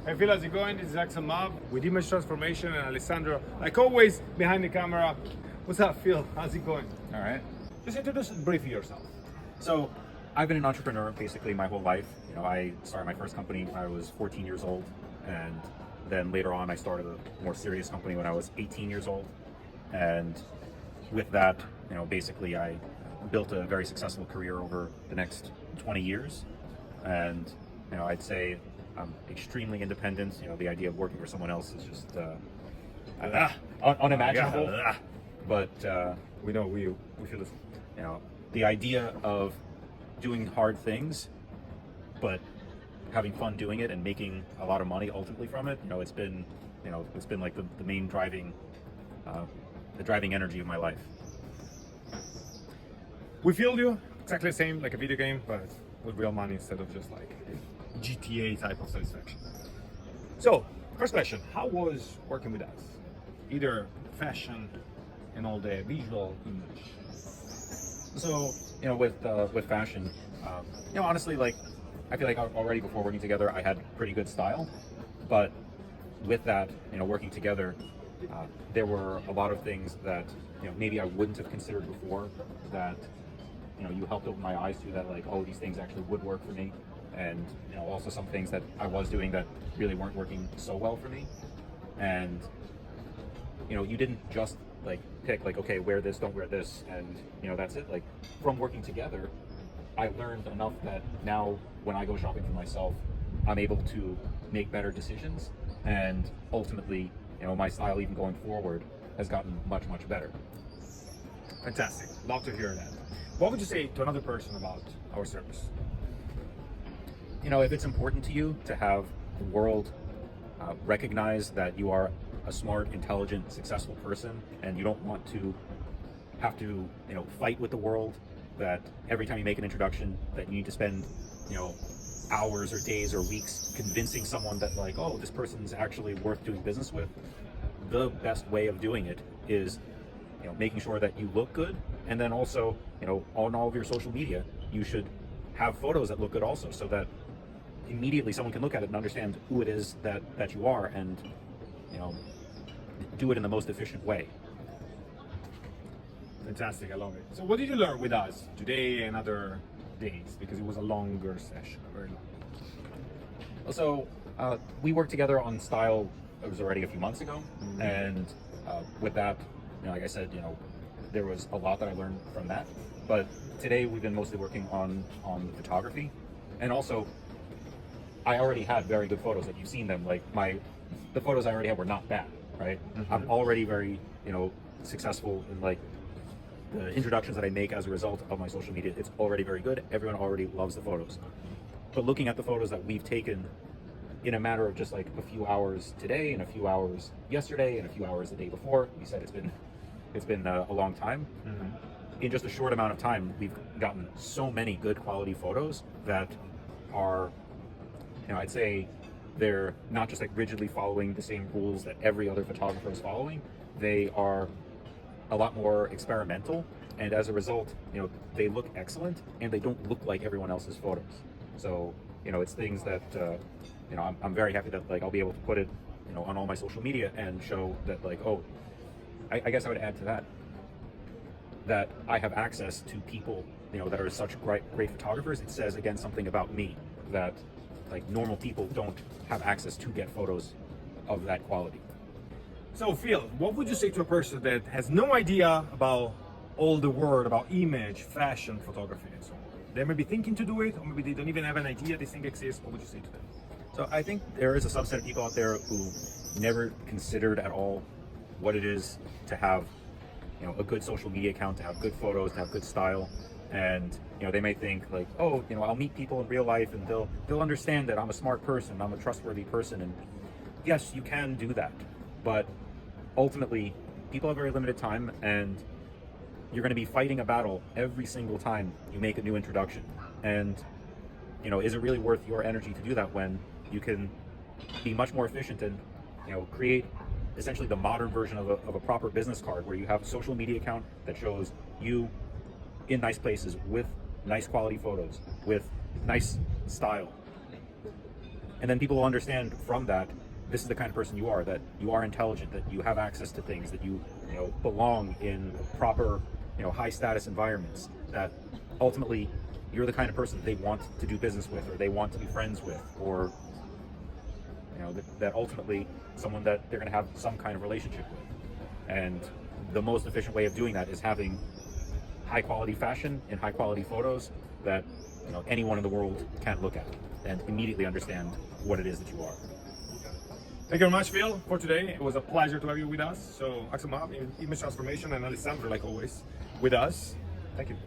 Hey Phil, how's it going? This is Axel Mav with Image Transformation and Alessandro, like always, behind the camera. What's up, Phil? How's it going? All right. Just introduce briefly yourself. So I've been an entrepreneur basically my whole life. I started my first company when I was 14 years old, and then later on I started a more serious company when I was 18 years old. And with that, basically I built a very successful career over the next 20 years. And I'd say I'm extremely independent. The idea of working for someone else is just unimaginable. But We know we feel this. the idea of doing hard things, but having fun doing it and making a lot of money ultimately from it, it's been like the main driving, the driving energy of my life. We feel you exactly the same, like a video game, but with real money instead of just like GTA type of satisfaction. So, first question: how was working with us? Either fashion and all the visual image. So, with fashion, honestly, like, I feel like already before working together, I had pretty good style. But with that, working together, there were a lot of things that, maybe I wouldn't have considered before that, you helped open my eyes to, that like, oh, these things actually would work for me. And, also some things that I was doing that really weren't working so well for me. And, you didn't just like pick like, okay, wear this, don't wear this, and that's it. Like, from working together, I learned enough that now when I go shopping for myself, I'm able to make better decisions, and ultimately, my style even going forward has gotten much better. Fantastic. Love to hear that. What would you say to another person about our service? If it's important to you to have the world recognize that you are a smart, intelligent, successful person, and you don't want to have to, fight with the world, that every time you make an introduction that you need to spend, hours or days or weeks convincing someone that like, oh, this person's actually worth doing business with, the best way of doing it is, making sure that you look good. And then also, on all of your social media, you should have photos that look good also, so that immediately someone can look at it and understand who it is that you are, and do it in the most efficient way. Fantastic, I love it. So what did you learn with us today and other days? Because it was a longer session, very long. So we worked together on style, it was already a few months ago. Mm-hmm. And with that, like I said, there was a lot that I learned from that. But today we've been mostly working on photography. And also, I already had very good photos, like you've seen them. Like the photos I already had were not bad, right? Mm-hmm. I'm already very, successful in like the introductions that I make as a result of my social media. It's already very good. Everyone already loves the photos. But looking at the photos that we've taken in a matter of just like a few hours today, and a few hours yesterday, and a few hours the day before, you said it's been a long time. Mm-hmm. In just a short amount of time, we've gotten so many good quality photos that are, I'd say they're not just like rigidly following the same rules that every other photographer is following. They are a lot more experimental, and as a result, they look excellent, and they don't look like everyone else's photos. So, it's things that, I'm very happy that like I'll be able to put it, on all my social media and show that like, oh, I guess I would add to that I have access to people, that are such great photographers. It says again something about me that like normal people don't have access to get photos of that quality. So Phil, what would you say to a person that has no idea about all the word about image, fashion, photography, and so on? They may be thinking to do it, or maybe they don't even have an idea this thing exists. What would you say to them? So I think there is a subset of people out there who never considered at all what it is to have, a good social media account, to have good photos, to have good style. And they may think like, oh, I'll meet people in real life and they'll understand that I'm a smart person, I'm a trustworthy person. And yes, you can do that, but ultimately people have very limited time, and you're going to be fighting a battle every single time you make a new introduction. And is it really worth your energy to do that when you can be much more efficient and create essentially the modern version of a proper business card, where you have a social media account that shows you in nice places with nice quality photos, with nice style, And then people will understand from that, this is the kind of person you are, that you are intelligent, that you have access to things, that you know, belong in proper, you know, high status environments, that ultimately you're the kind of person they want to do business with, or they want to be friends with, or, you know, that ultimately someone that they're going to have some kind of relationship with. And the most efficient way of doing that is having high quality fashion and high quality photos that, you know, anyone in the world can look at and immediately understand what it is that you are. Thank you very much, Phil, for today. It was a pleasure to have you with us. So, Axel Mab, Image Transformation, and Alessandro, like always, with us. Thank you.